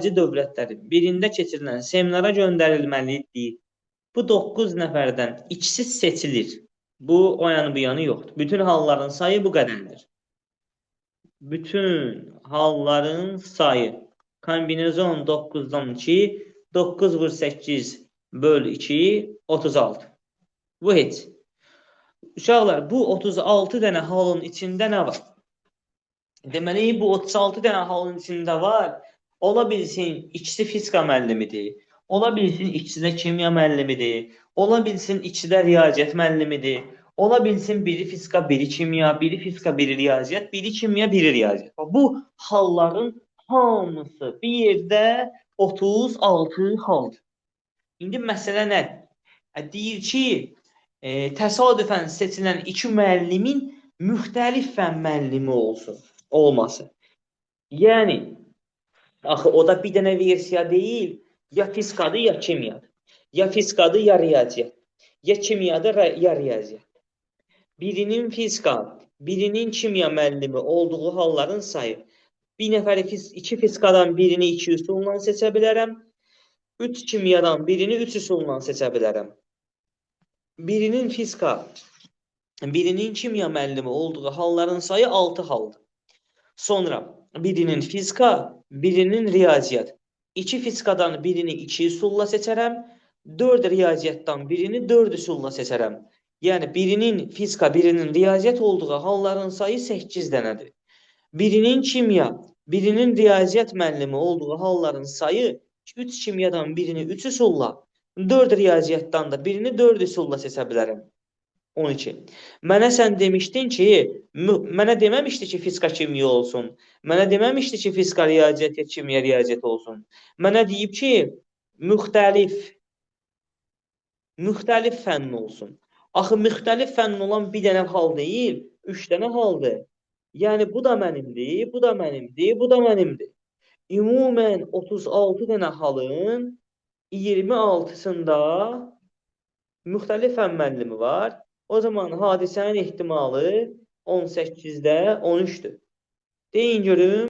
dövlətlərin birində keçirilən seminara göndərilməlidir. Bu 9 nəfərdən ikisi seçilir. Bu o yanı bu yanı yoxdur. Bütün halların sayı bu qədərdir. Bütün halların sayı kombinezon 9-dan 2, 9 vur 8 böl 2, 36. Bu heç. Uşaqlar, bu 36 dənə halın içində nə var? Deməli, bu 36 dənə halın içində var. Ola bilsin, ikisi fizika müəllimidir. Ola bilsin, ikisi də kimya müəllimidir. Ola bilsin, ikisi də riyaziyyat müəllimidir. Ola bilsin, biri fizika, biri kimya, biri fizika, biri riyaziyyat, biri kimya, biri riyaziyyat. Bu halların hamısı bir yerdə 36 haldır. İndi məsələ nədir? Deyir ki, təsadüfən seçilən iki müəllimin müxtəlif fən müəllimi olması. Yəni, axı o da bir dənə versiya deyil, ya fizikadır, ya kimyadır. Ya fizikadır, ya riyaziyyat. Ya kimyadır, ya riyaziyyat. Birinin fizika, birinin kimya müəllimi olduğu halların sayı. Bir nəfəri iki fizikadan birini 2 üsulla seçə bilərəm. 3 kimyadan birini 3 üsulla seçə bilərəm. Birinin fizika, birinin kimya müəllimi olduğu halların sayı 6 haldır. Sonra birinin fizika, birinin riyaziyyat. 2 fizikadan birini 2 üsulla seçərəm. 4 riyaziyyatdan birini 4 üsulla seçərəm. Yəni, birinin fizika, birinin riyaziyyat olduğu halların sayı 8 dənədir. Birinin kimya, birinin riyaziyyat müəllimi olduğu halların sayı 3 kimyadan birini 3 üsulla, 4 riyaziyyatdan da birini 4 üsulla seçə bilərəm. 12. Mənə sən demişdin ki, mənə deməmişdi ki, fizika kimya olsun. Mənə deməmişdi ki, fizika riyaziyyat, kimya riyaziyyat olsun. Mənə deyib ki, müxtəlif fənn olsun. Axı, müxtəlif fənn olan bir dənə hal deyil, 3 dənə haldır. Yəni, bu da mənimdir, bu da mənimdir, bu da mənimdir. Ümumən 36 dənə halın 26-sında müxtəlif fənn müəllimi var. O zaman hadisənin ehtimalı 18-də 13-dür. Deyin görüm.